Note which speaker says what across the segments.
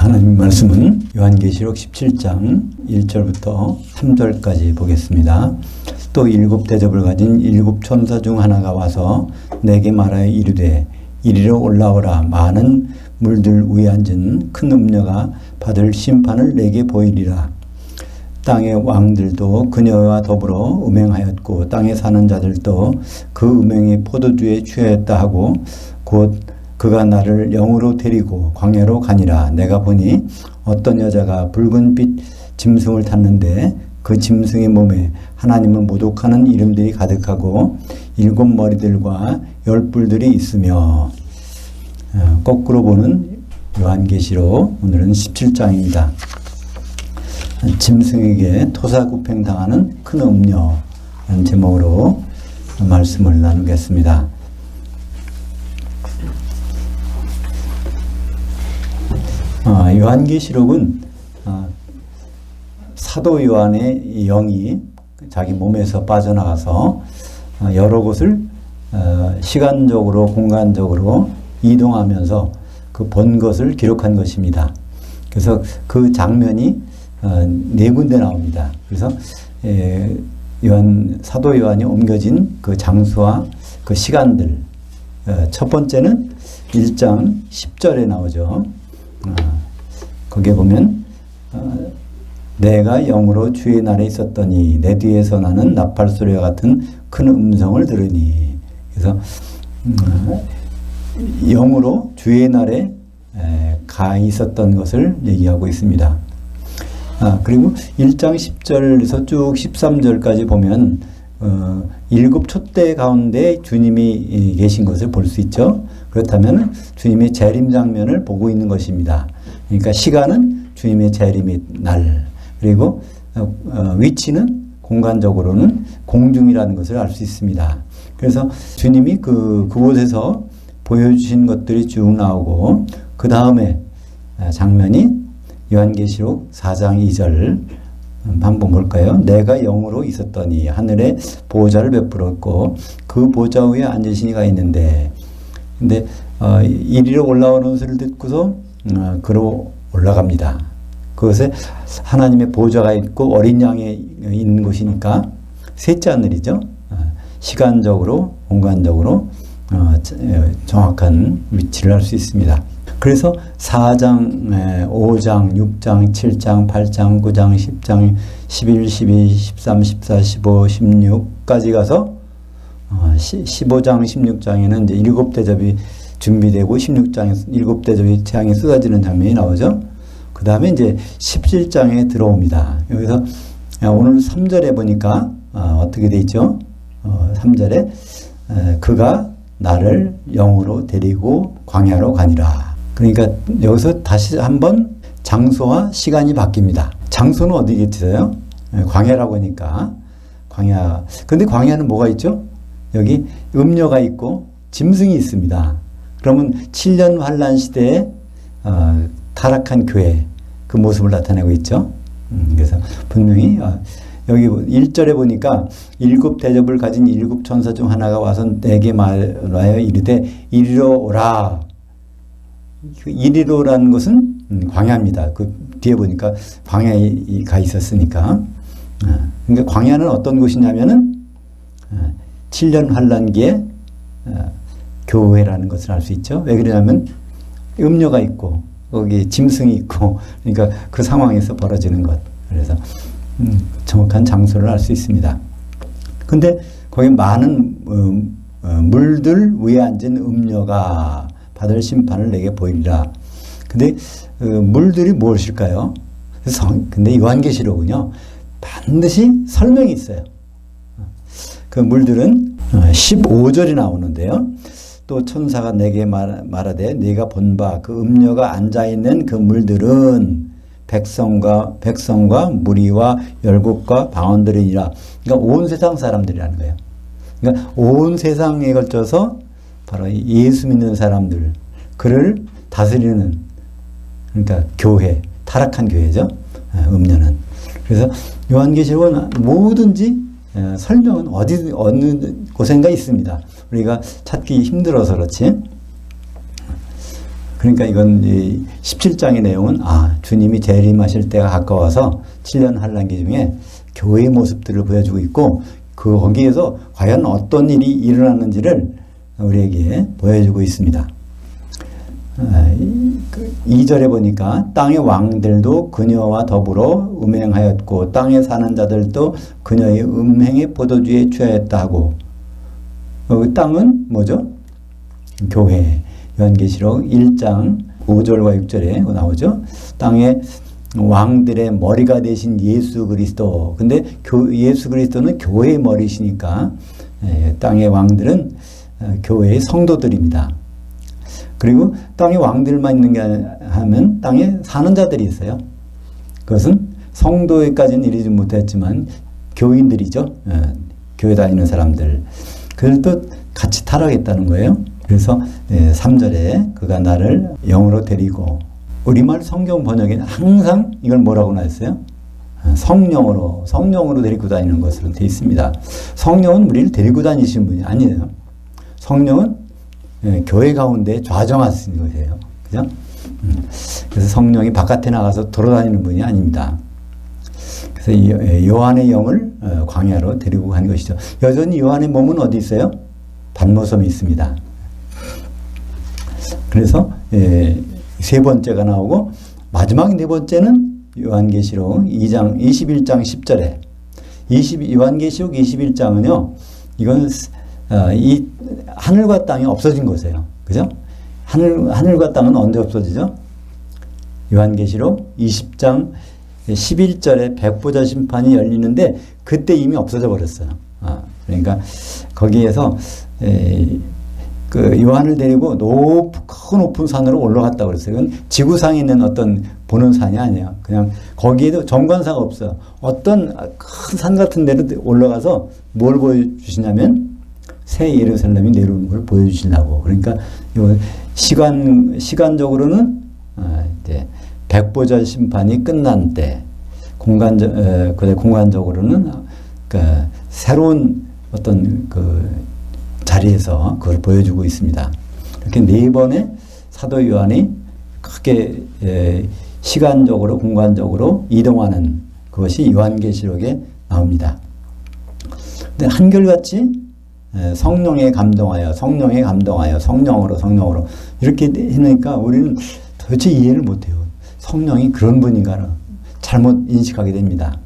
Speaker 1: 하나님 말씀은 요한계시록 17장 1절부터 3절까지 보겠습니다. 또 일곱 대접을 가진 일곱 천사 중 하나가 와서 내게 말하여 이르되 이리로 올라오라. 많은 물들 위에 앉은 큰 음녀가 받을 심판을 내게 보이리라. 땅의 왕들도 그녀와 더불어 음행하였고 땅에 사는 자들도 그 음행의 포도주에 취하였다 하고 곧 그가 나를 영으로 데리고 광야로 가니라. 내가 보니 어떤 여자가 붉은 빛 짐승을 탔는데 그 짐승의 몸에 하나님을 모독하는 이름들이 가득하고 일곱 머리들과 열 뿔들이 있으며. 거꾸로 보는 요한계시록 오늘은 17장입니다. 짐승에게 토사구팽당하는 큰 음녀라는 제목으로 말씀을 나누겠습니다. 요한계시록은 사도 요한의 영이 자기 몸에서 빠져나가서 여러 곳을 시간적으로 공간적으로 이동하면서 그 본 것을 기록한 것입니다. 그래서 그 장면이 네 군데 나옵니다. 그래서 사도 요한이 옮겨진 그 장소와 그 시간들, 첫 번째는 1장 10절에 나오죠. 거기에 보면 내가 영으로 주의 날에 있었더니 내 뒤에서 나는 나팔 소리와 같은 큰 음성을 들으니. 그래서 영으로 주의 날에 가 있었던 것을 얘기하고 있습니다. 그리고 1장 10절에서 쭉 13절까지 보면 일곱 촛대 가운데 주님이 계신 것을 볼 수 있죠. 그렇다면 주님의 재림 장면을 보고 있는 것입니다. 그러니까 시간은 주님의 재림의 날, 그리고 위치는 공간적으로는 공중이라는 것을 알 수 있습니다. 그래서 주님이 그곳에서 보여주신 것들이 쭉 나오고, 그 다음에 장면이 요한계시록 4장 2절 한번 볼까요? 내가 영으로 있었더니 하늘에 보좌를 베풀었고 그 보좌 위에 앉으신 이가 있는데, 근데 이리로 올라오는 소리를 듣고서 그로 올라갑니다. 그것에 하나님의 보좌가 있고 어린 양이 있는 곳이니까 셋째 하늘이죠. 시간적으로 공간적으로 정확한 위치를 알 수 있습니다. 그래서 4장, 5장, 6장, 7장, 8장, 9장, 10장, 11, 12, 13, 14, 15, 16까지 가서 15장, 16장에는 이제 일곱 대접이 준비되고 16장에 일곱 대접이 태양에 쏟아지는 장면이 나오죠. 그 다음에 이제 17장에 들어옵니다. 여기서 오늘 3절에 보니까 어떻게 돼 있죠? 3절에 그가 나를 영으로 데리고 광야로 가니라. 그러니까 여기서 다시 한번 장소와 시간이 바뀝니다. 장소는 어디겠어요? 광야라고 하니까 광야. 근데 광야는 뭐가 있죠? 여기 음녀가 있고 짐승이 있습니다. 그러면 7년 환란 시대에 타락한 교회 그 모습을 나타내고 있죠. 그래서 분명히 여기 1절에 보니까 일곱 대접을 가진 일곱 천사 중 하나가 와서 내게 말하여 이르되 이리로 오라. 이리로라는 것은 광야입니다. 그 뒤에 보니까 광야에 가 있었으니까. 그러니까 광야는 어떤 곳이냐면은 7년 환란기에 교회라는 것을 알 수 있죠. 왜 그러냐면 음녀가 있고 거기 짐승이 있고, 그러니까 그 상황에서 벌어지는 것. 그래서 정확한 장소를 알 수 있습니다. 근데 거기 많은 물들 위에 앉은 음녀가 받을 심판을 내게 보이리라. 근데 물들이 무엇일까요? 근데 요한계시록은요 반드시 설명이 있어요. 그 물들은 15절이 나오는데요. 또 천사가 내게 말하되 네가 본 바 그 음녀가 앉아있는 그 물들은 백성과 무리와 열국과 방언들이니라. 그러니까 온 세상 사람들이라는 거예요. 그러니까 온 세상에 걸쳐서 바로 예수 믿는 사람들, 그를 다스리는, 그러니까 교회, 타락한 교회죠. 음녀는. 그래서 요한계시록은 뭐든지 설명은 어느 곳인가 있습니다. 우리가 찾기 힘들어서 그렇지. 그러니까 이건 17장의 내용은 주님이 재림하실 때가 가까워서 7년 환란기 중에 교회의 모습들을 보여주고 있고 거기에서 과연 어떤 일이 일어났는지를 우리에게 보여주고 있습니다. 2절에 보니까 땅의 왕들도 그녀와 더불어 음행하였고 땅에 사는 자들도 그녀의 음행의 포도주에 취하였다 하고 땅은 뭐죠? 교회. 요한계시록 1장 5절과 6절에 나오죠. 땅의 왕들의 머리가 되신 예수 그리스도. 근데 예수 그리스도는 교회의 머리시니까 땅의 왕들은 교회의 성도들입니다. 그리고 땅에 왕들만 있는 게 하면 땅에 사는 자들이 있어요. 그것은 성도에까지는 이르지 못했지만 교인들이죠. 교회 다니는 사람들. 그들 또 같이 타락했다는 거예요. 그래서 3절에 그가 나를 영으로 데리고 우리말 성경 번역에는 항상 이걸 뭐라고 나왔어요? 성령으로 데리고 다니는 것으로 되어 있습니다. 성령은 우리를 데리고 다니시는 분이 아니에요. 성령은 교회 가운데 좌정하시는 것이에요. 그죠? 그래서 성령이 바깥에 나가서 돌아다니는 분이 아닙니다. 그래서 요한의 영을 광야로 데리고 간 것이죠. 여전히 요한의 몸은 어디 있어요? 반모섬에 있습니다. 그래서 세 번째가 나오고 마지막 네 번째는 요한계시록 21장 10절에 요한계시록 21장은요. 이건 이 하늘과 땅이 없어진 것이에요. 그죠? 하늘과 땅은 언제 없어지죠? 요한계시록 20장 11절에 백보자 심판이 열리는데 그때 이미 없어져 버렸어요. 그러니까 거기에서 그 요한을 데리고 높은 산으로 올라갔다고 그랬어요. 그건 지구상에 있는 어떤 보는 산이 아니에요. 그냥 거기에도 정관사가 없어요. 어떤 큰 산 같은 데로 올라가서 뭘 보여주시냐면 새 예루살렘이 내려오는 걸 보여주시려고. 그러니까 요 시간적으로는 이제 백보자 심판이 끝난 때, 공간적으로는 그 새로운 어떤 그 자리에서 그걸 보여주고 있습니다. 이렇게 네 번의 사도 요한이 크게 시간적으로 공간적으로 이동하는 그것이 요한계시록에 나옵니다. 근데 한결같이 성령에 감동하여 성령으로 이렇게 해놓으니까 우리는 도대체 이해를 못해요. 성령이 그런 분인가를 잘못 인식하게 됩니다.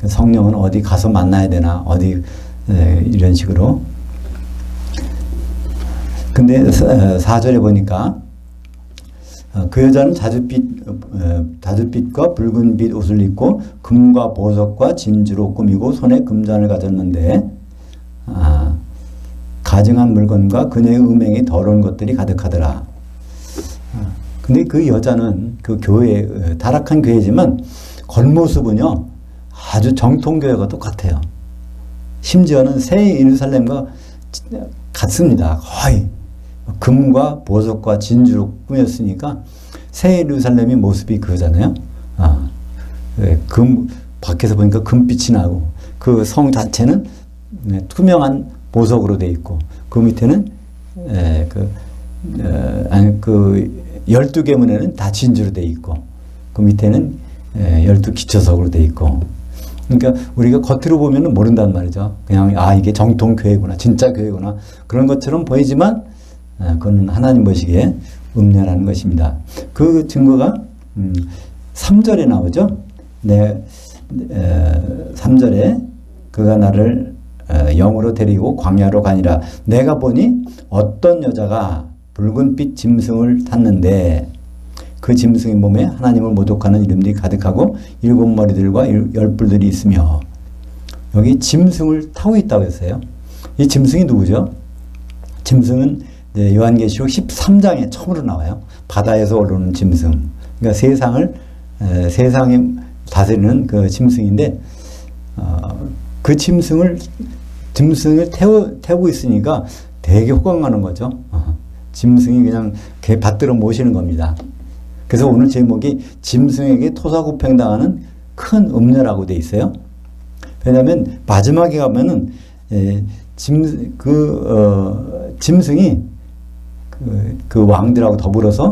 Speaker 1: 성령은 어디 가서 만나야 되나 어디 이런 식으로. 근데 4절에 보니까 그 여자는 자줏빛과 붉은빛 옷을 입고 금과 보석과 진주로 꾸미고 손에 금잔을 가졌는데 가증한 물건과 그녀의 음행이 더러운 것들이 가득하더라. 근데 그 여자는 그 교회, 타락한 교회지만 겉모습은요 아주 정통교회가 똑같아요. 심지어는 새 예루살렘과 같습니다. 거의 금과 보석과 진주로 꾸몄으니까 새 예루살렘의 모습이 그거잖아요. 밖에서 보니까 금빛이 나고 그 성 자체는 투명한 보석으로 되어 있고 그 밑에는 12개 문에는 다 진주로 되어 있고 그 밑에는 12기초석으로 되어 있고. 그러니까 우리가 겉으로 보면 모른단 말이죠. 그냥 이게 정통 교회구나, 진짜 교회구나 그런 것처럼 보이지만 그건 하나님 보시기에 음녀라는 것입니다. 그 증거가 3절에 나오죠. 3절에 그가 나를 영으로 데리고 광야로 가니라. 내가 보니 어떤 여자가 붉은빛 짐승을 탔는데 그 짐승의 몸에 하나님을 모독하는 이름들이 가득하고 7머리들과 10뿔들이 있으며. 여기 짐승을 타고 있다고 했어요. 이 짐승이 누구죠? 짐승은 요한계시록 13장에 처음으로 나와요. 바다에서 올라오는 짐승. 그러니까 세상에 다스리는 그 짐승인데 그 짐승을 태우고 있으니까 되게 호강하는 거죠. 짐승이 그냥 개 받들어 모시는 겁니다. 그래서 오늘 제목이 짐승에게 토사구팽당하는 큰 음녀라고 돼 있어요. 왜냐하면 마지막에 가면은 짐승이 그 왕들하고 더불어서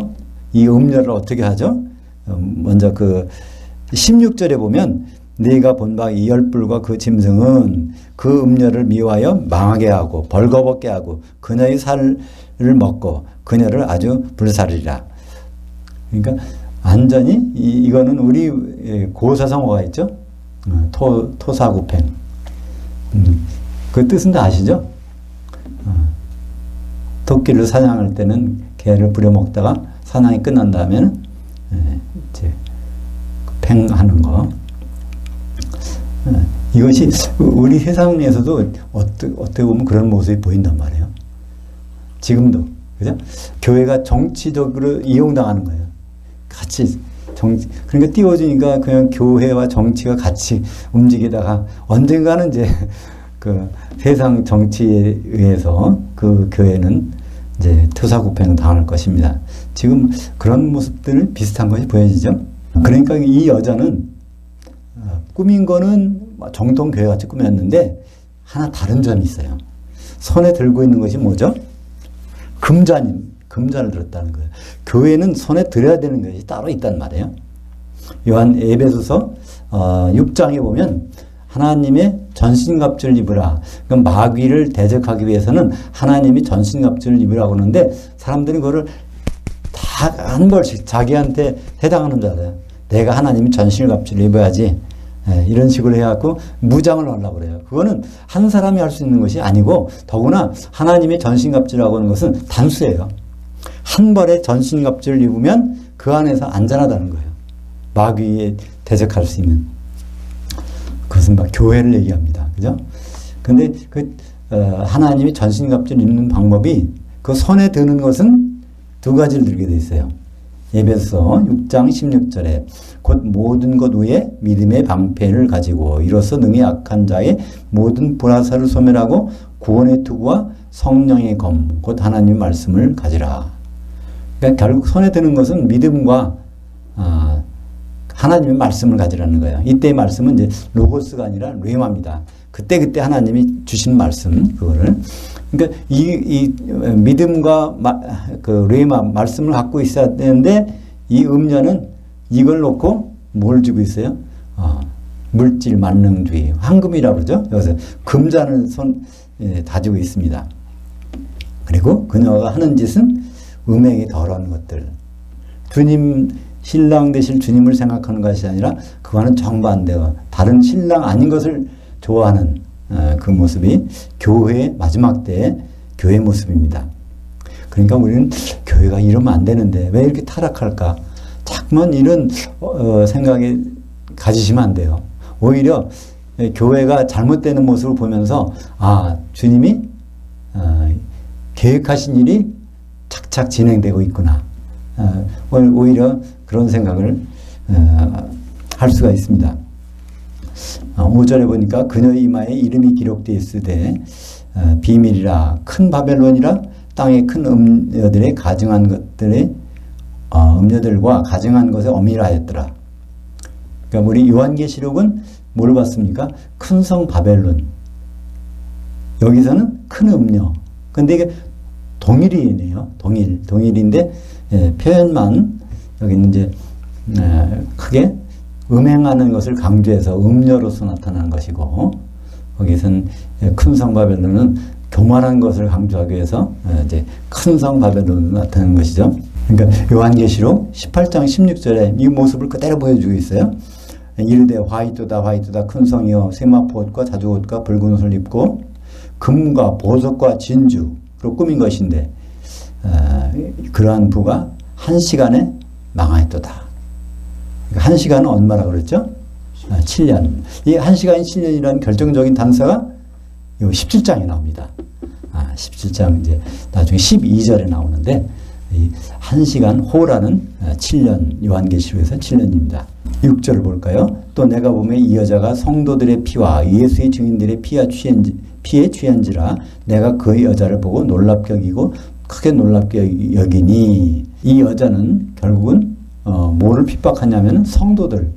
Speaker 1: 이 음녀를 어떻게 하죠? 먼저 그 16절에 보면 네가 본 바 이 열불과 그 짐승은 그 음녀를 미워하여 망하게 하고 벌거벗게 하고 그녀의 살을 먹고 그녀를 아주 불살리라. 그러니까 완전히 이거는 우리 고사성어가 있죠. 토사구팽. 그 뜻은 다 아시죠? 토끼를 사냥할 때는 개를 부려먹다가 사냥이 끝난 다음에는 이제 팽하는 거. 이것이 우리 세상에서도 어떻게 보면 그런 모습이 보인단 말이에요. 지금도. 그죠? 교회가 정치적으로 이용당하는 거예요. 같이 그러니까 띄워주니까 그냥 교회와 정치가 같이 움직이다가 언젠가는 이제 그 세상 정치에 의해서 그 교회는 이제 토사구팽을 당할 것입니다. 지금 그런 모습들 비슷한 것이 보여지죠. 그러니까 이 여자는 꾸민 거는 정통 교회 같이 꾸몄는데 하나 다른 점이 있어요. 손에 들고 있는 것이 뭐죠? 금잔을 들었다는 거예요. 교회는 손에 들어야 되는 것이 따로 있단 말이에요. 요한 에베소서 6장에 보면 하나님의 전신갑주를 입으라. 그럼 마귀를 대적하기 위해서는 하나님이 전신갑주를 입으라고 하는데 사람들이 그거를 다 한 벌씩 자기한테 해당하는 줄 알아요. 내가 하나님이 전신갑주를 입어야지. 이런 식으로 해갖고 무장을 하려고 그래요. 그거는 한 사람이 할 수 있는 것이 아니고 더구나 하나님의 전신갑주라고 하는 것은 단수예요. 한 벌에 전신갑주를 입으면 그 안에서 안전하다는 거예요. 마귀에 대적할 수 있는. 그것은 막 교회를 얘기합니다. 그죠? 근데 하나님이 전신갑주를 입는 방법이 그 손에 드는 것은 두 가지를 들게 돼 있어요. 에베소서 6장 16절에 곧 모든 것 위에 믿음의 방패를 가지고 이로써 능히 악한 자의 모든 불화살을 소멸하고 구원의 투구와 성령의 검 곧 하나님의 말씀을 가지라. 그러니까 결국 손에 드는 것은 믿음과 하나님의 말씀을 가지라는 거예요. 이때의 말씀은 이제 로고스가 아니라 레마입니다. 그때 하나님이 주신 말씀 그거를. 그러니까 이 믿음과 그 레마 말씀을 갖고 있어야 되는데 이 음녀는 이걸 놓고 뭘 주고 있어요? 물질 만능주의 황금이라고 그러죠. 여기서 금잔을 다지고 있습니다. 그리고 그녀가 하는 짓은 음행이 더러운 것들. 주님 신랑 되실 주님을 생각하는 것이 아니라 그거는 정반대와 다른 신랑 아닌 것을 좋아하는 그 모습이 교회의 마지막 때의 교회 모습입니다. 그러니까 우리는 교회가 이러면 안 되는데 왜 이렇게 타락할까? 자꾸만 이런 생각에 가지시면 안 돼요. 오히려 교회가 잘못되는 모습을 보면서 주님이 계획하신 일이 착착 진행되고 있구나. 오히려 그런 생각을 할 수가 있습니다. 5절에 보니까 그녀의 이마에 이름이 기록되어 있으되 비밀이라 큰 바벨론이라 땅의 큰 음녀들의 가증한 것들의 음녀들과 가증한 것에 어미라였더라. 그러니까 우리 요한계시록은 뭘 봤습니까? 큰 성 바벨론. 여기서는 큰 음녀. 근데 이게 동일이네요. 동일인데 표현만 여기는 이제 크게 음행하는 것을 강조해서 음녀로서 나타나는 것이고 거기서는 큰 성 바벨론은 교만한 것을 강조하기 위해서 이제 큰 성 바벨론으로 나타나는 것이죠. 그러니까 요한계시록 18장 16절에 이 모습을 그대로 보여주고 있어요. 이르되 화이트다 큰 성이여 세마포 옷과 자주 옷과 붉은 옷을 입고 금과 보석과 진주로 꾸민 것인데 그러한 부가 한 시간에 망하였도다. 한 시간은 얼마라고 그랬죠? 7년. 이 한 시간이 7년이라는 결정적인 단서가 이 17장에 나옵니다. 17장 이제 나중에 12절에 나오는데 이 한 시간 호라는 7년 요한계시록에서 7년입니다. 6절을 볼까요? 또 내가 보면 이 여자가 성도들의 피와 예수의 증인들의 피에 취한지라 내가 그 여자를 보고 놀랍게 여기고 크게 놀랍게 여기니 이 여자는 결국은 뭐를 핍박하냐면 성도들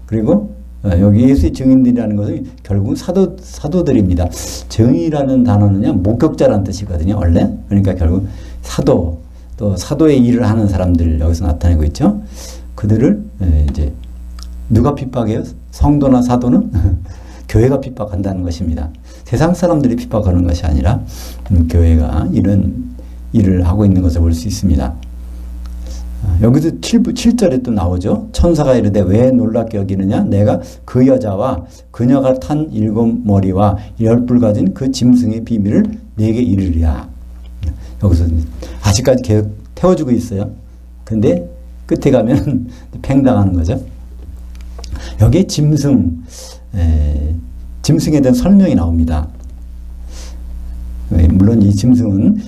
Speaker 1: 그리고 여기 예수의 증인들이라는 것은 결국은 사도들입니다. 증이라는 단어는요 목격자라는 뜻이거든요 원래. 그러니까 결국 사도 또 사도의 일을 하는 사람들 여기서 나타내고 있죠. 그들을 이제 누가 핍박해요? 성도나 사도는 교회가 핍박한다는 것입니다. 세상 사람들이 핍박하는 것이 아니라 교회가 이런 일을 하고 있는 것을 볼 수 있습니다. 여기서 7절에 또 나오죠. 천사가 이르되 왜 놀랍게 여기느냐? 내가 그 여자와 그녀가 탄 7머리와 10뿔 가진 그 짐승의 비밀을 내게 이르리라. 여기서 아직까지 계속 태워주고 있어요. 근데 끝에 가면 팽당하는 거죠. 여기에 짐승에 대한 설명이 나옵니다. 물론 이 짐승은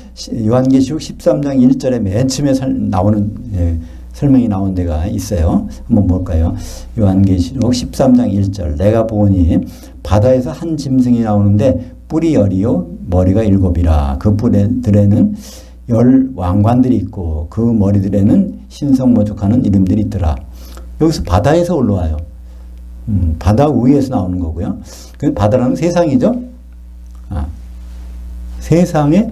Speaker 1: 요한계시록 13장 1절에 맨 처음에 나오는 설명이 나온 데가 있어요. 한번 볼까요? 요한계시록 13장 1절 내가 보니 바다에서 한 짐승이 나오는데 뿔이 10이요 머리가 7이라 그 뿔들에는 10 왕관들이 있고 그 머리들에는 신성모족하는 이름들이 있더라. 여기서 바다에서 올라와요. 바다 위에서 나오는 거고요. 그 바다라는 세상이죠. 세상에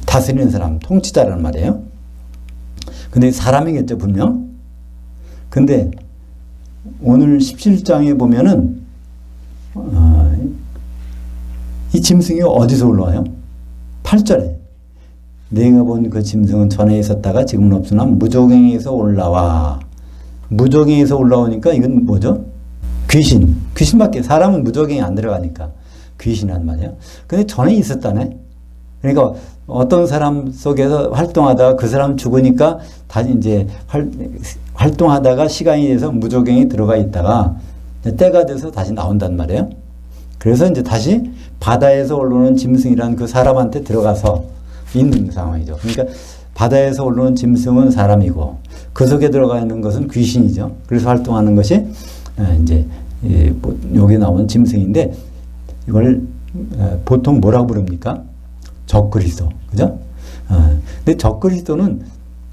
Speaker 1: 다스리는 사람, 통치자라는 말이에요. 근데 사람이겠죠, 분명. 근데 오늘 17장에 보면은 이 짐승이 어디서 올라와요? 8절에 내가 본 그 짐승은 전에 있었다가 지금은 없으나 무저갱에서 올라와. 무저갱에서 올라오니까 이건 뭐죠? 귀신. 귀신밖에 사람은 무저갱이 안 들어가니까 귀신이란 말이에요. 근데 전에 있었다네. 그러니까 어떤 사람 속에서 활동하다가 그 사람 죽으니까 다시 이제 활동하다가 시간이 돼서 무저갱이 들어가 있다가 때가 돼서 다시 나온단 말이에요. 그래서 이제 다시 바다에서 올라오는 짐승이란 그 사람한테 들어가서 있는 상황이죠. 그러니까 바다에서 올라오는 짐승은 사람이고 그 속에 들어가 있는 것은 귀신이죠. 그래서 활동하는 것이 이제 여기 나온 짐승인데 이걸 보통 뭐라고 부릅니까? 적그리스도. 그죠? 근데 적그리스도는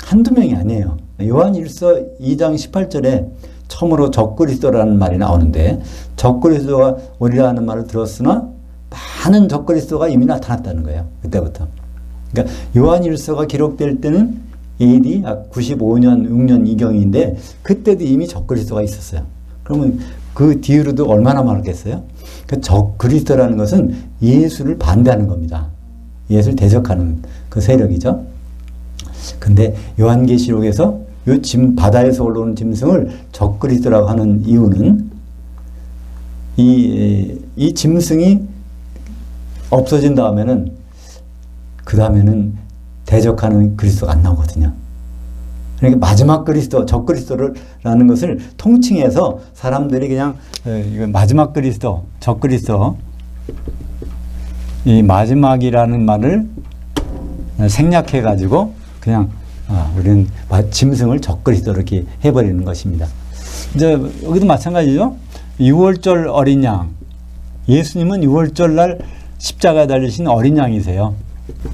Speaker 1: 한두 명이 아니에요. 요한일서 2장 18절에 처음으로 적그리스도라는 말이 나오는데 적그리스도가 오리라는 말을 들었으나 많은 적그리스도가 이미 나타났다는 거예요. 그때부터. 그러니까 요한일서가 기록될 때는 AD 95년, 6년 이경인데 그때도 이미 적그리스도가 있었어요. 그러면 그 뒤로도 얼마나 많았겠어요? 그 적그리스도라는 것은 예수를 반대하는 겁니다. 예수를 대적하는 그 세력이죠. 근데 요한계시록에서 요 바다에서 올라오는 짐승을 적그리스도라고 하는 이유는 이 짐승이 없어진 다음에는 그 다음에는 대적하는 그리스도가 안 나오거든요. 그러니까 마지막 그리스도, 적그리스도라는 것을 통칭해서 사람들이 그냥 이거 마지막 그리스도, 적그리스도 이 마지막이라는 말을 생략해 가지고 그냥 우리는 짐승을 적그리스도 이렇게 해버리는 것입니다. 이제 여기도 마찬가지죠. 6월절 어린 양. 예수님은 6월절 날 십자가에 달리신 어린 양이세요.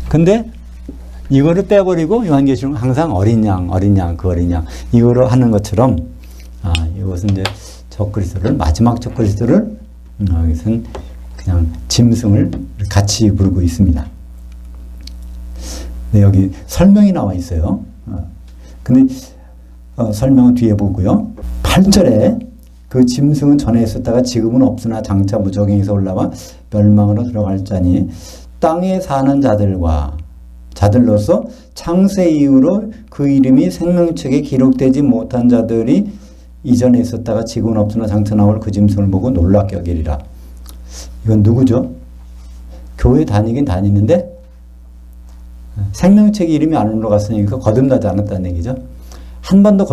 Speaker 1: 근데 이거를 빼버리고 요한계시록은 항상 어린 양, 그 어린 양 이거로 하는 것처럼 이것은 이제 적그리스도를 마지막 적그리스도를 여기서는 그냥 짐승을 같이 부르고 있습니다. 네, 여기 설명이 나와 있어요. 근데 설명은 뒤에 보고요. 8절에 그 짐승은 전에 있었다가 지금은 없으나 장차 무저갱에서 올라와 멸망으로 들어갈 자니 땅에 사는 자들로서 창세 이후로 그 이름이 생명책에 기록되지 못한 자들이 이전에 있었다가 지금은 없으나 장차 나올 그 짐승을 보고 놀랍게 여기리라. 이건 누구죠? 교회 다니긴 다니는데 생명책 이름이 안 올라갔으니까 거듭나지 않았다는 얘기죠. 한 번도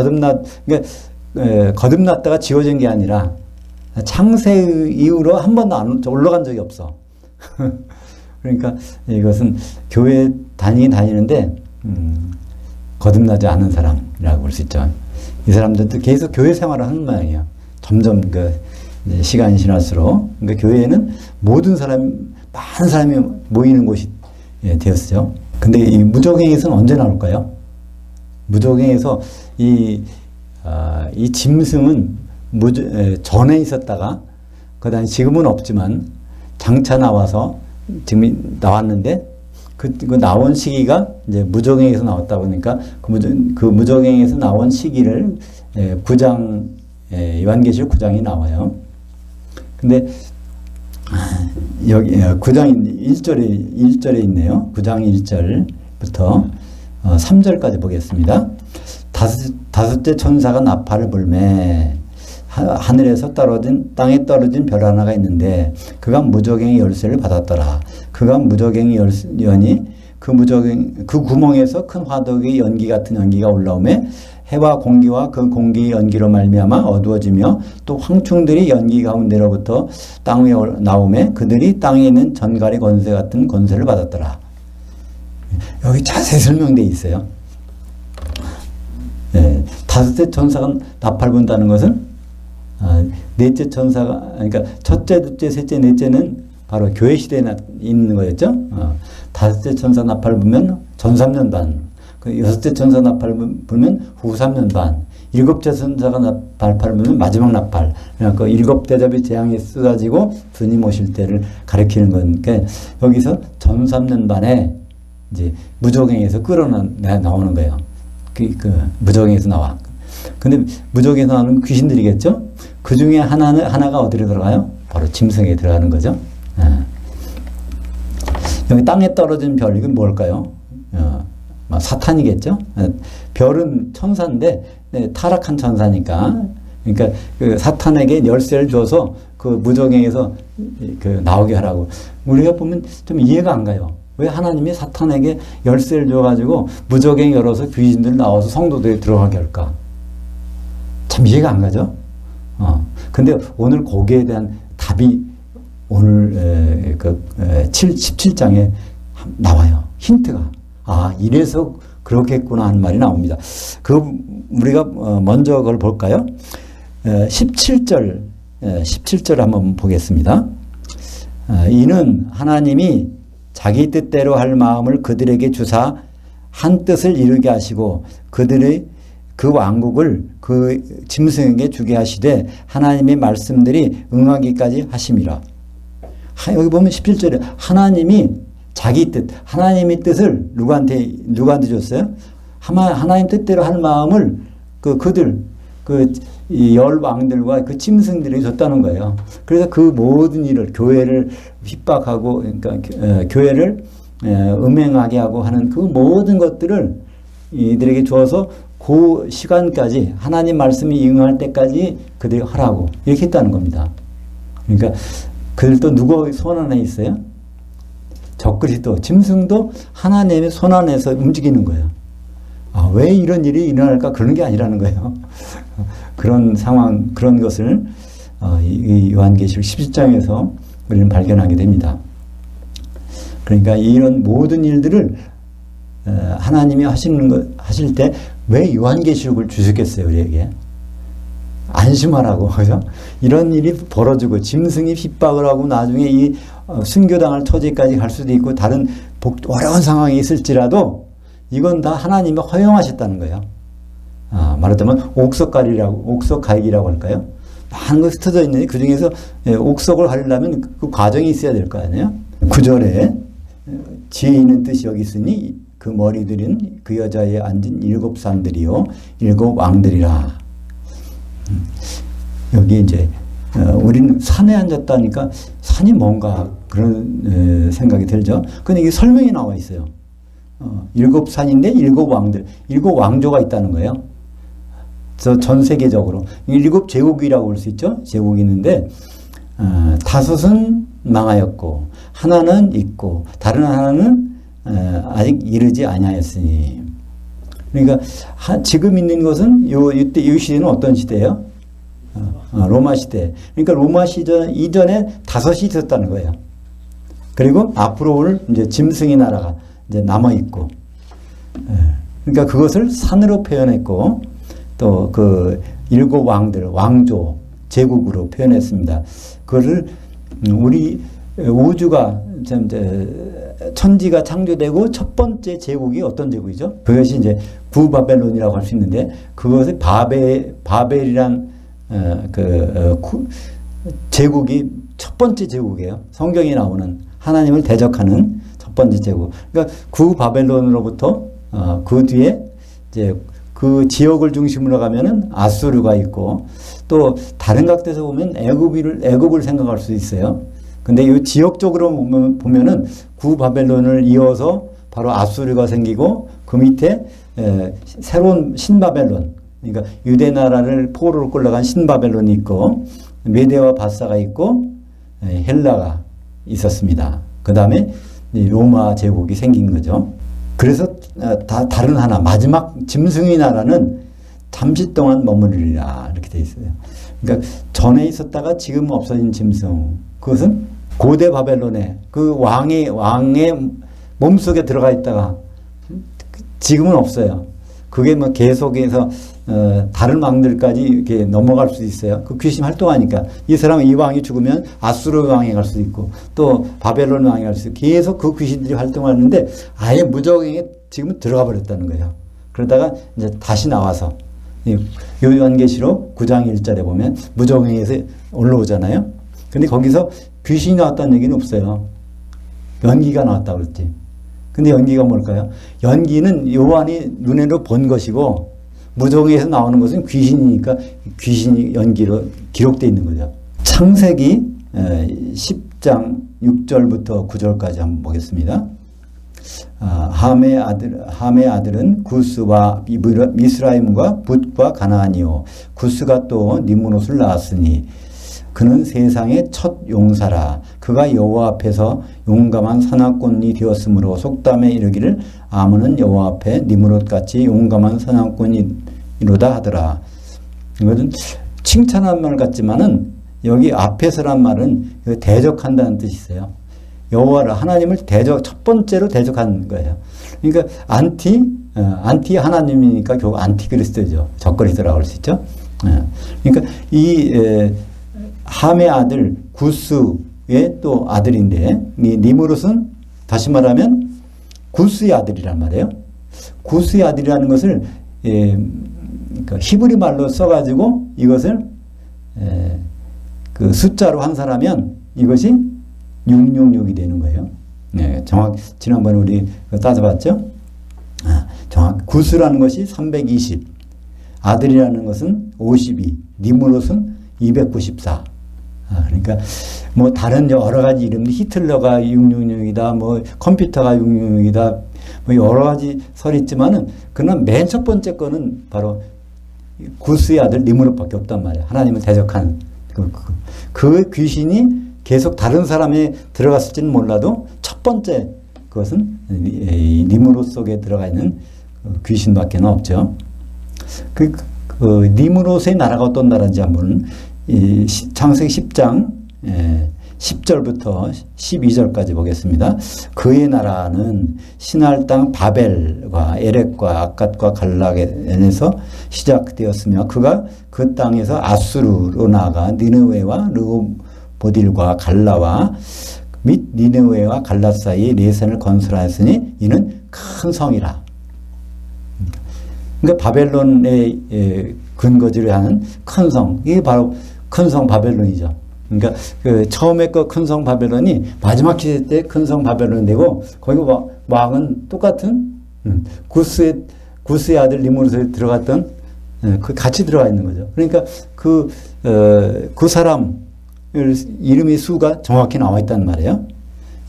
Speaker 1: 거듭났다가 지워진 게 아니라 창세 이후로 한 번도 안 올라간 적이 없어. 그러니까 이것은 교회 다니긴 다니는데 거듭나지 않은 사람이라고 볼 수 있죠. 이 사람들도 계속 교회 생활을 하는 모양이에요. 점점 시간이 지날수록. 그러니까 교회에는 모든 많은 사람이 모이는 곳이 되었죠. 근데 이 무저갱에서는 언제 나올까요? 무저갱에서 이 짐승은 전에 있었다가 그다음에 지금은 없지만 장차 나와서 지금 나왔는데 그 나온 시기가 이제 무적행에서 나왔다 보니까 그 무적행에서 나온 시기를 9장 요한계시록 9장이 나와요. 근데 여기 9장 1절에 있네요. 9장 1절부터 3절까지 보겠습니다. 다섯째 천사가 나팔을 불매 하늘에서 땅에 떨어진 별 하나가 있는데 그가 무저갱이 열쇠를 받았더라. 그가 무저갱이 열이 그 구멍에서 큰 화덕의 연기 같은 연기가 올라오매 해와 공기와 그 공기의 연기로 말미암아 어두워지며 또 황충들이 연기 가운데로부터 땅 위에 나오매 그들이 땅에 있는 전갈의 권세 같은 권세를 받았더라. 여기 자세히 설명되어 있어요. 다섯째 천사가 나팔 분다는 것은 넷째 천사가, 그러니까 첫째, 둘째, 셋째, 넷째는 바로 교회 시대에 있는 거였죠. 다섯째 천사 나팔 불면 전 3년 반, 여섯째 천사 나팔 불면 후 3년 반, 일곱째 천사가 나팔 불면 마지막 나팔. 그러니까 일곱 대접이 재앙에 쏟아지고 주님 오실 때를 가리키는 거니까 여기서 전 3년 반에 이제 무적행에서 나오는 거예요. 그 무적행에서 나와. 근데 무적에서 나오는 귀신들이겠죠? 그 중에 하나가 어디로 들어가요? 바로 짐승에 들어가는 거죠. 여기 땅에 떨어진 별, 이건 뭘까요? 사탄이겠죠? 별은 천사인데, 타락한 천사니까. 그러니까 그 사탄에게 열쇠를 줘서 그 무적행에서 나오게 하라고. 우리가 보면 좀 이해가 안 가요. 왜 하나님이 사탄에게 열쇠를 줘가지고 무적행 열어서 귀신들 나와서 성도들이 들어가게 할까? 참 이해가 안 가죠? 근데 오늘 거기에 대한 답이 오늘 17장에 나와요. 힌트가. 이래서 그렇겠구나 하는 말이 나옵니다. 우리가 먼저 그걸 볼까요? 17절 한번 보겠습니다. 이는 하나님이 자기 뜻대로 할 마음을 그들에게 주사 한 뜻을 이루게 하시고 그들의 그 왕국을 그 짐승에게 주게 하시되 하나님의 말씀들이 응하기까지 하심이라. 여기 보면 17절에 하나님이 자기 뜻, 하나님의 뜻을 누구한테 줬어요? 하나님 뜻대로 할 마음을 그들 열 왕들과 그 짐승들이 줬다는 거예요. 그래서 그 모든 일을 교회를 핍박하고 그러니까 교회를 음행하게 하고 하는 그 모든 것들을 이들에게 주어서 그 시간까지 하나님 말씀이 응할 때까지 그들이 하라고 이렇게 했다는 겁니다. 그러니까 그들도 누구 손 안에 있어요? 적그리스도, 짐승도 하나님의 손 안에서 움직이는 거예요. 왜 이런 일이 일어날까? 그런 게 아니라는 거예요. 그런 상황, 그런 것을 이 요한계시록 17장에서 우리는 발견하게 됩니다. 그러니까 이런 모든 일들을 하나님이 하실 때 왜 요한계시록을 주셨겠어요, 우리에게? 안심하라고, 그죠? 이런 일이 벌어지고, 짐승이 핍박을 하고, 나중에 이 순교당할 처지까지 갈 수도 있고, 다른 어려운 상황이 있을지라도, 이건 다 하나님이 허용하셨다는 거예요. 말하자면, 옥석가익이라고 할까요? 많은 것이 흩어져 있는데, 그 중에서 옥석을 가리려면 그 과정이 있어야 될 거 아니에요? 9절에, 지혜 있는 뜻이 여기 있으니, 그 머리들은 그 여자에 앉은 7산들이요 7 왕들이라. 여기 이제 우리는 산에 앉았다니까 산이 뭔가 그런 생각이 들죠. 근데 이게 설명이 나와 있어요. 7산인데 7 왕들, 7 왕조가 있다는 거예요. 전 세계적으로 7 제국이라고 볼 수 있죠. 제국이 있는데 5은 망하였고 하나는 있고 다른 하나는 아직 이르지 아니하였으니. 그러니까 지금 있는 것은 이때 이 시대는 어떤 시대예요? 로마 시대. 그러니까 로마 시대 이전에 5이 있었다는 거예요. 그리고 앞으로 올 이제 짐승의 나라가 이제 남아 있고. 그러니까 그것을 산으로 표현했고 또 그 7 왕들, 왕조, 제국으로 표현했습니다. 그거를 우리 우주가 천지가 창조되고 첫 번째 제국이 어떤 제국이죠? 그것이 이제 구바벨론이라고 할 수 있는데 그것이 바벨이란 제국이 첫 번째 제국이에요. 성경에 나오는 하나님을 대적하는 첫 번째 제국. 그러니까 구바벨론으로부터 그 뒤에 이제 그 지역을 중심으로 가면은 아수르가 있고 또 다른 각도에서 보면 애굽을 생각할 수 있어요. 근데 이 지역적으로 보면은 구바벨론을 이어서 바로 아수르가 생기고 그 밑에 새로운 신바벨론, 그러니까 유대 나라를 포로로 끌어간 신바벨론이 있고 메데와 바사가 있고 헬라가 있었습니다. 그 다음에 로마 제국이 생긴 거죠. 그래서 다른 하나 마지막 짐승의 나라는 잠시 동안 머무르리라 이렇게 돼 있어요. 그러니까 전에 있었다가 지금 없어진 짐승, 그것은 고대 바벨론의 그 왕의 몸속에 들어가 있다가 지금은 없어요. 그게 뭐 계속해서 다른 왕들까지 이렇게 넘어갈 수도 있어요. 그 귀신 활동하니까 이 사람은 이 왕이 죽으면 아수르 왕이 갈 수도 있고 또 바벨론 왕이 갈 수도 있고 계속 그 귀신들이 활동하는데 아예 무적행에 지금은 들어가 버렸다는 거예요. 그러다가 이제 다시 나와서 요한계시록 9장 1절에 보면 무적행에서 올라오잖아요. 근데 거기서 귀신이 나왔다는 얘기는 없어요. 연기가 나왔다고 그랬지. 근데 연기가 뭘까요? 연기는 요한이 눈으로 본 것이고 무적에서 나오는 것은 귀신이니까 귀신이 연기로 기록되어 있는 거죠. 창세기 10장 6절부터 9절까지 한번 보겠습니다. 함의 아들은 구스와 미스라임과 붓과 가나안이요 구스가 또 니므롯을 낳았으니 그는 세상의 첫 용사라. 그가 여호와 앞에서 용감한 사냥꾼이 되었으므로 속담에 이르기를 아문은 여호와 앞에 니므롯같이 용감한 사냥꾼이로다 하더라. 이것은 칭찬한 말 같지만은 여기 앞에서란 말은 대적한다는 뜻이 있어요. 여호와를 하나님을 첫 번째로 대적한 거예요. 그러니까 안티 하나님이니까 결국 안티그리스도죠. 적그리스도라고 할 수 있죠. 그러니까 이 함의 아들 구스의 또 아들인데 이 니므롯은 다시 말하면 구스의 아들이란 말이에요. 구스의 아들이라는 것을 그러니까 히브리 말로 써가지고 이것을 그 숫자로 환산하면 이것이 666이 되는 거예요. 네, 지난번에 우리 따져봤죠? 구스라는 것이 320, 아들이라는 것은 52, 니므롯은 294. 그러니까 뭐 다른 여러 가지 이름이 히틀러가 666이다, 뭐 컴퓨터가 666이다, 뭐 여러 가지 설이 있지만은 그러나 맨 첫 번째 거는 바로 구스의 아들 니므롯밖에 없단 말이에요. 하나님을 대적한 그 귀신이 계속 다른 사람에 들어갔을지는 몰라도 첫 번째 그것은 니므롯 속에 들어가 있는 귀신밖에 없죠. 니므롯의 나라가 어떤 나라인지 한번 창세기 10장 10절부터 12절까지 보겠습니다. 그의 나라는 시날 땅 바벨과 에렉과 아갓과 갈락에서 시작되었으며 그가 그 땅에서 아수르로 나아가 니느웨와 르호보딜과 갈라와 및 니느웨와 갈라 사이에 레센을 건설하였으니 이는 큰 성이라. 그러니까 바벨론의 근거지를 하는 큰 성, 이게 바로 큰 성 바벨론이죠. 그러니까 처음에 그 큰 성 바벨론이 마지막 시대 때 큰 성 바벨론이 되고 거기 왕은 똑같은 구스의 아들 니므롯에 들어갔던 같이 들어가 있는 거죠. 그러니까 그 사람 이름의 수가 정확히 나와 있단 말이에요.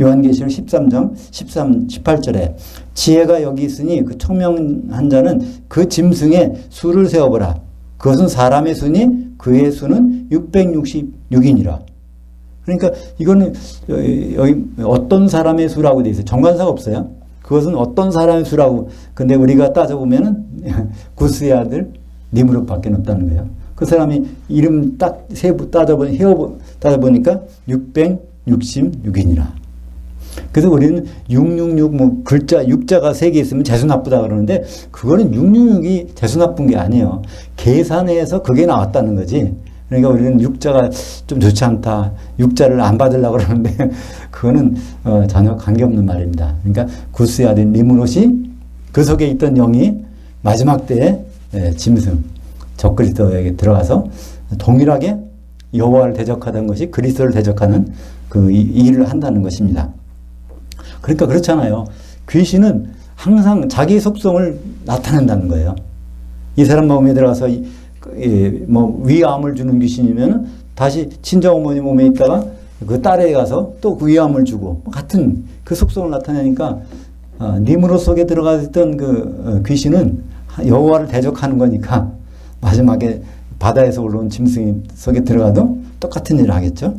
Speaker 1: 요한계시록 13장 18절에 지혜가 여기 있으니 그 청명한 자는 그 짐승의 수를 세어보라. 그것은 사람의 수니 그의 수는 666이니라. 그러니까 이거는 여기 어떤 사람의 수라고 돼 있어요. 정관사가 없어요. 그것은 어떤 사람의 수라고. 근데 우리가 따져보면은 구스의 아들 니므롯밖에 없다는 거예요. 그 사람이 이름 딱 따져보니까 666이니라. 그래서 우리는 666 뭐 글자 6자가 3개 있으면 재수 나쁘다 그러는데 그거는 666이 재수 나쁜 게 아니에요. 계산해서 그게 나왔다는 거지. 그러니까 우리는 6자가 좀 좋지 않다. 6자를 안 받으려고 그러는데 그거는 전혀 관계없는 말입니다. 그러니까 구스의 아들 니므롯이 그 속에 있던 영이 마지막 때에 짐승 적그리스도에게 들어가서 동일하게 여호와를 대적하던 것이 그리스도를 대적하는 그 일을 한다는 것입니다. 그러니까 그렇잖아요. 귀신은 항상 자기 속성을 나타낸다는 거예요. 이 사람 몸에 들어가서 뭐 위암을 주는 귀신이면 다시 친정 어머니 몸에 있다가 그 딸에 가서 또 그 위암을 주고 같은 그 속성을 나타내니까 니므로 속에 들어가 있던 그 귀신은 여호와를 대적하는 거니까 마지막에 바다에서 올라온 짐승 속에 들어가도 똑같은 일을 하겠죠.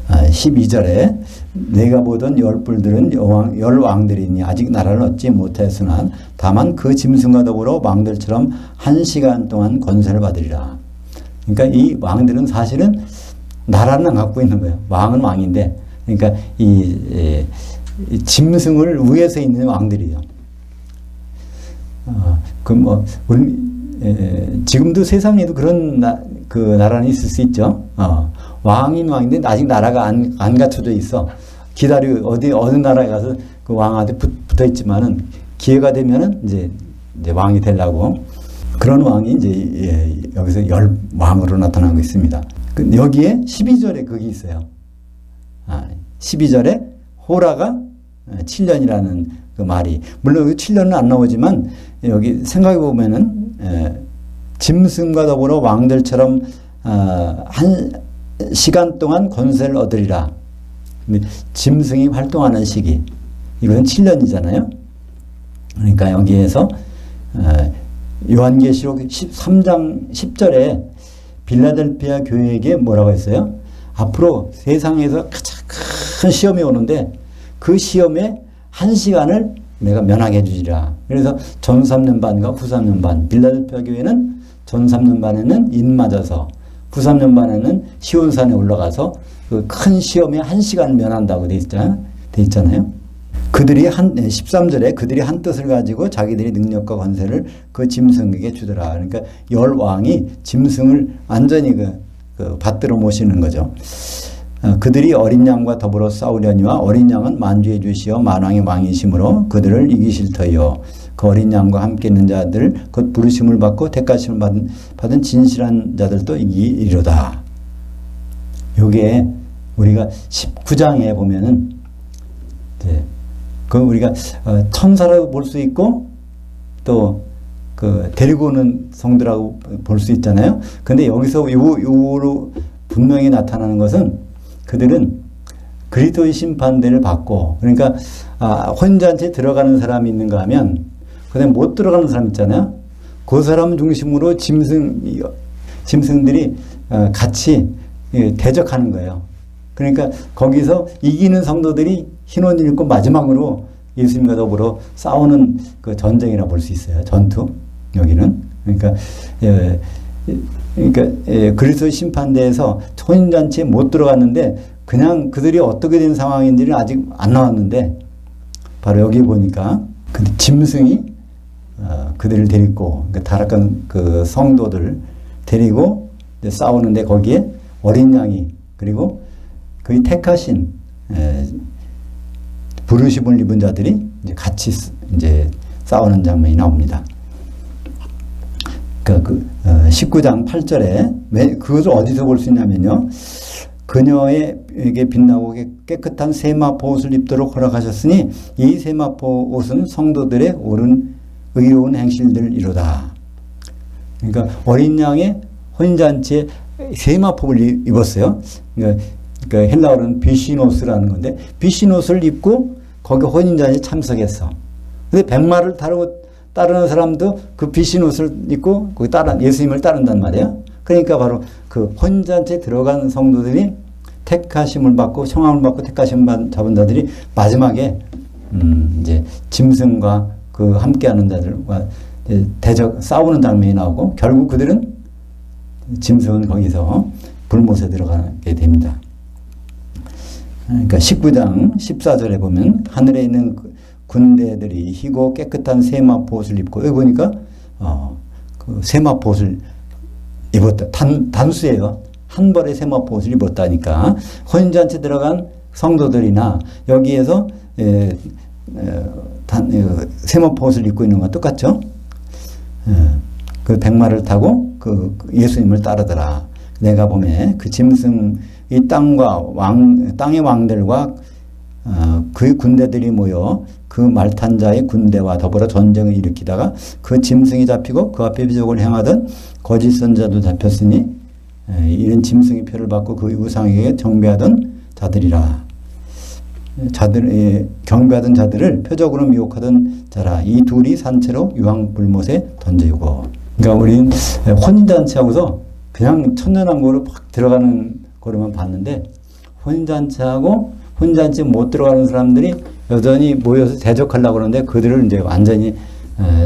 Speaker 1: 12절에 내가 보던 열 뿔들은 열 왕들이니 아직 나라를 얻지 못하였으나 다만 그 짐승과 더불어 왕들처럼 1시간 동안 권세를 받으리라. 그러니까 이 왕들은 사실은 나라는 안 갖고 있는 거예요. 왕은 왕인데, 그러니까 이 짐승을 위에서 있는 왕들이에요. 지금도 세상에도 그런 그 나라는 있을 수 있죠. 왕인 왕인데 아직 나라가 안 갖춰져 있어. 어느 나라에 가서 그 왕한테 붙어 있지만은 기회가 되면은 이제 왕이 되려고 그런 왕이 이제 여기서 열 왕으로 나타나고 있습니다. 여기에 12절에 그게 있어요. 12절에 호라가 7년이라는 그 말이, 물론 7년은 안 나오지만 여기 생각해 보면은 짐승과 더불어 왕들처럼 1시간 동안 권세를 얻으리라. 짐승이 활동하는 시기, 이것은 7년이잖아요. 그러니까 여기에서 요한계시록 13장 10절에 빌라델피아 교회에게 뭐라고 했어요? 앞으로 세상에서 가장 큰 시험이 오는데 그 시험에 1시간을 내가 면하게 해주리라. 그래서 전 3년 반과 후 3년 반, 빌라델피아 교회는 전 3년 반에는 인 맞아서 후 3년 반에는 시온산에 올라가서 그 큰 시험에 1시간을 면한다고 돼 있잖아요. 그들이 13절에 그들이 한 뜻을 가지고 자기들의 능력과 권세를 그 짐승에게 주더라. 그러니까 열 왕이 짐승을 완전히 받들어 모시는 거죠. 그들이 어린 양과 더불어 싸우려니와 어린 양은 만주의 주시어 만왕의 왕이심으로 그들을 이기실 터이요. 그 어린 양과 함께 있는 자들 곧 부르심을 받고 택하심을 받은 진실한 자들도 이기리로다. 요게 우리가 19장에 보면은 그 우리가 천사라고 볼 수 있고 또 그 데리고 오는 성도라고 볼 수 있잖아요. 근데 여기서 요로 분명히 나타나는 것은 그들은 그리스도의 심판대를 받고, 그러니까 혼잔치에 들어가는 사람이 있는가 하면 그다음에 못 들어가는 사람 있잖아요. 그 사람 중심으로 짐승들이 같이 대적하는 거예요. 그러니까 거기서 이기는 성도들이 흰 옷을 입고 마지막으로 예수님과 더불어 싸우는 그 전쟁이라 볼 수 있어요. 전투. 여기는. 그러니까 그리스도의 심판대에서 혼인잔치에 못 들어갔는데 그냥 그들이 어떻게 된 상황인지는 아직 안 나왔는데 바로 여기 보니까 짐승이 그들을 데리고 타락한 그 성도들 데리고 싸우는데 거기에 어린 양이 그리고 그 택하신 부르심을 입은 자들이 이제 같이 이제 싸우는 장면이 나옵니다. 19장 8절에 그것을 어디서 볼 수 있냐면요. 그녀에게 빛나고 깨끗한 세마포 옷을 입도록 허락하셨으니 이 세마포 옷은 성도들의 옳은 의로운 행실들이로다. 그러니까 어린 양의 혼인잔치에 세마포를 입었어요. 그러니까 헬라어로는 비시노스라는 건데 비시노스를 입고 거기 혼인잔치에 참석했어. 근데 백마를 타고 따르는 사람도 그 비시노스를 입고 거기 예수님을 따른단 말이에요. 그러니까 바로 그 혼인잔치에 들어간 성도들이 택하심을 받고 청함을 받고 택하심을 잡은 자들이 마지막에 이제 짐승과 그 함께하는 자들과 싸우는 장면이 나오고 결국 그들은 짐승은 거기서 불못에 들어가게 됩니다. 그러니까 19장 14절에 보면 하늘에 있는 군대들이 희고 깨끗한 세마포 옷을 입고 여기 보니까 그 세마포 옷을 입었다. 단수예요. 한 벌의 세마포 옷을 입었다니까 혼인잔치 들어간 성도들이나 여기에서 세마포 옷을 입고 있는 건 똑같죠. 그 백마를 타고 그 예수님을 따르더라. 내가 보면 그 짐승 이 땅의 왕들과 그 군대들이 모여 그 말탄자의 군대와 더불어 전쟁을 일으키다가 그 짐승이 잡히고 그 앞에 비적을 행하던 거짓 선자도 잡혔으니 이런 짐승의 표를 받고 그 우상에게 경배하던 자들이라. 경배하던 자들을 표적으로 미혹하던 자라. 이 둘이 산채로 유황불못에 던지고. 그러니까 우리는 혼인잔치하고서 그냥 천년왕국으로 팍 들어가는 거로만 봤는데, 혼인잔치하고 혼인잔치 못 들어가는 사람들이 여전히 모여서 대적하려고 그러는데 그들을 이제 완전히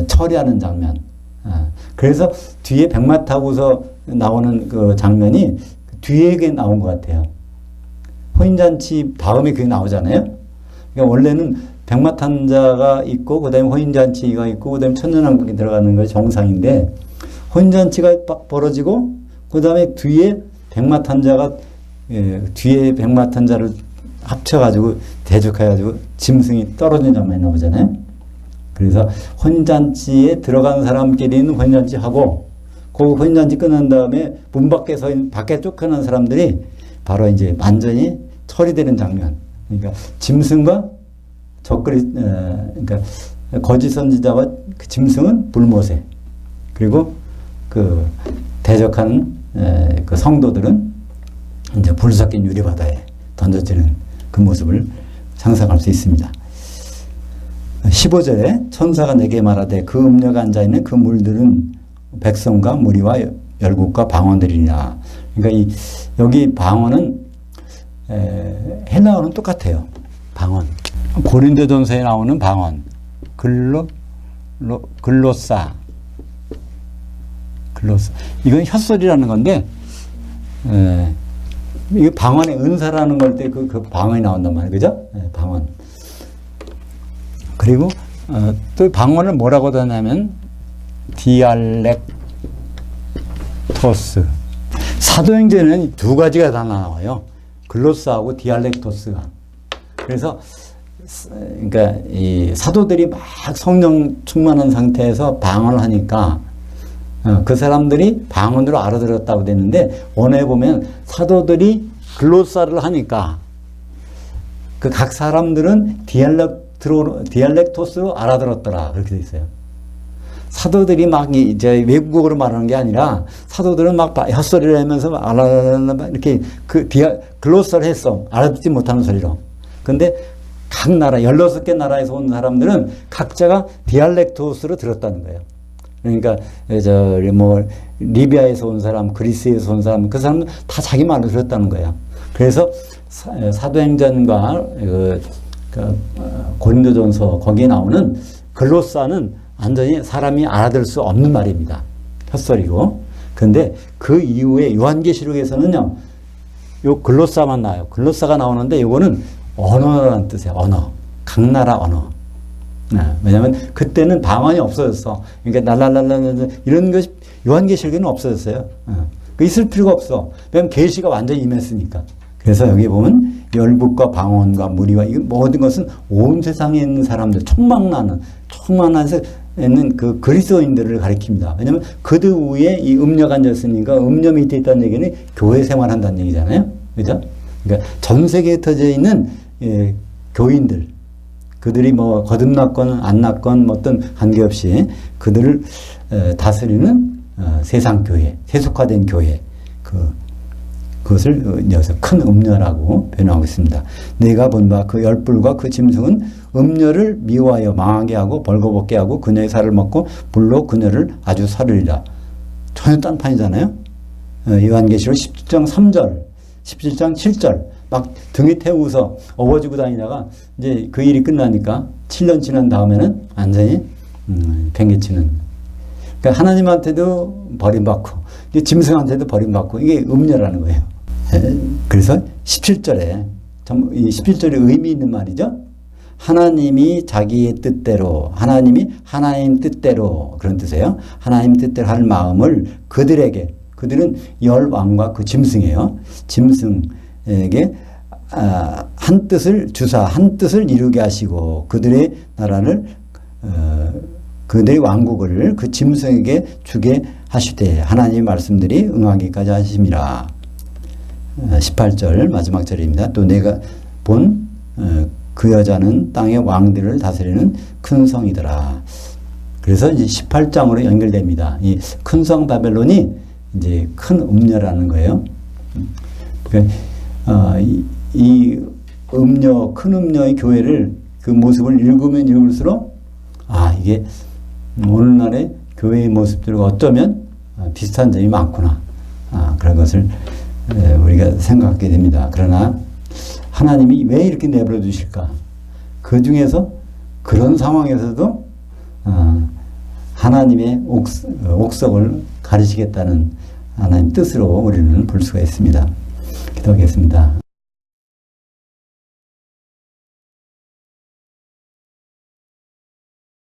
Speaker 1: 처리하는 장면. 그래서 뒤에 백마 타고서 나오는 그 장면이 뒤에 나온 것 같아요. 혼인잔치 다음에 그게 나오잖아요. 그러니까 원래는 백마 탄 자가 있고 그다음에 혼인잔치가 있고 그다음에 천년왕국이 들어가는 것이 정상인데, 혼인잔치가 막 벌어지고 그다음에 뒤에 백마 탄 자가 뒤에 백마 탄 자를 합쳐가지고 대적해가지고 짐승이 떨어진 장면이 나오잖아요. 그래서 혼인잔치에 들어간 사람끼리는 혼인잔치 하고, 그 혼인잔치 끝난 다음에 문 밖에 서 있는, 밖에 쫓겨난 사람들이 바로 이제 완전히 처리되는 장면. 그러니까 짐승과 그러니까 거짓 선지자와 그 짐승은 불못에, 그리고 그 대적하는 그 성도들은 이제 불 섞인 유리바다에 던져지는 그 모습을 상상할 수 있습니다. 15절에 천사가 내게 말하되 그 음녀가 앉아있는 그 물들은 백성과 무리와 열국과 방언들이니라. 그러니까 여기 방언은 헬라어는 똑같아요. 방언. 고린도전서에 나오는 방언. 글로사. 이건 혓소리라는 건데, 이 방언의 은사라는 걸 때 그 방언이 나온단 말이에요. 그죠? 방언. 그리고 또 방언을 뭐라고 하냐면 디알렉토스. 사도행전에는 두 가지가 다 나와요. 글로스하고 디알렉토스가. 그래서 그러니까 이 사도들이 막 성령 충만한 상태에서 방언을 하니까 그 사람들이 방언으로 알아들었다고 되는데, 원에 보면 사도들이 글로사를 하니까 그 각 사람들은 디알렉토스로 알아들었더라. 그렇게 돼 있어요. 사도들이 막 이제 외국어로 말하는 게 아니라 사도들은 막 헛소리를 하면서 이렇게 글로사를 했어. 알아듣지 못하는 소리로. 근데 각 나라, 16개 나라에서 온 사람들은 각자가 디알렉토스로 들었다는 거예요. 그러니까 리비아에서 온 사람, 그리스에서 온 사람, 그 사람은 다 자기 말을 들었다는 거예요. 그래서 사도행전과 고린도전서 거기에 나오는 글로사는 완전히 사람이 알아들 수 없는 말입니다. 헛소리고. 그런데 그 이후에 요한계시록에서는요, 요 글로사만 나와요. 글로사가 나오는데 이거는 언어라는 뜻이에요. 언어. 각 나라 언어. 왜냐하면 그때는 방언이 없어졌어. 그러니까 날랄랄랄 이런 것이 요한계시록에는 없어졌어요. 있을 필요가 없어. 왜냐하면 계시가 완전히 임했으니까. 그래서 여기 보면 열국과 방언과 무리와 이 모든 것은 온 세상에 있는 사람들, 총망나서 있는 그 그리스도인들을 가리킵니다. 왜냐하면 그들 위에 이 음녀가 앉았으니까 음녀 밑에 있다는 얘기는 교회 생활한다는 얘기잖아요. 그죠? 그러니까 전 세계에 터져 있는 교인들, 그들이 뭐 거듭났건 안 났건 뭐 어떤 관계없이 그들을 다스리는 세상 교회, 세속화된 교회, 그것을 여기서 큰 음녀라고 변호하고 있습니다. 내가 본 바 그 열불과 그 짐승은 음녀를 미워하여 망하게 하고 벌거벗게 하고 그녀의 살을 먹고 불로 그녀를 아주 살으리라. 전혀 딴판이잖아요. 요한계시록 17장 3절, 17장 7절 막 등에 태우고서 업어지고 다니다가 이제 그 일이 끝나니까 7년 지난 다음에는 완전히 팽개치는. 그러니까 하나님한테도 버림받고 짐승한테도 버림받고, 이게 음녀라는 거예요. 그래서 17절에 이 17절에 의미 있는 말이죠. 하나님이 자기의 뜻대로, 하나님이 하나님 뜻대로, 그런 뜻이에요. 하나님 뜻대로 할 마음을 그들에게, 그들은 열왕과 그 짐승이에요. 짐승에게 한 뜻을 주사, 한 뜻을 이루게 하시고 그들의 나라를 그들의 왕국을 그 짐승에게 주게 하시되 하나님의 말씀들이 응하기까지 하심이라. 18절 마지막 절입니다. 또 내가 본 그 여자는 땅의 왕들을 다스리는 큰 성이더라. 그래서 이제 18장으로 연결됩니다. 이 큰 성 바벨론이 이제 큰 음녀라는 거예요. 그러니까 이 음녀, 큰 음녀의 교회를 그 모습을 읽으면 읽을수록 이게 오늘날의 교회의 모습들과 어쩌면 비슷한 점이 많구나. 그런 것을 우리가 생각하게 됩니다. 그러나 하나님이 왜 이렇게 내버려 두실까? 그 중에서 그런 상황에서도 하나님의 옥석을 가리시겠다는 하나님 뜻으로 우리는 볼 수가 있습니다. 기도하겠습니다.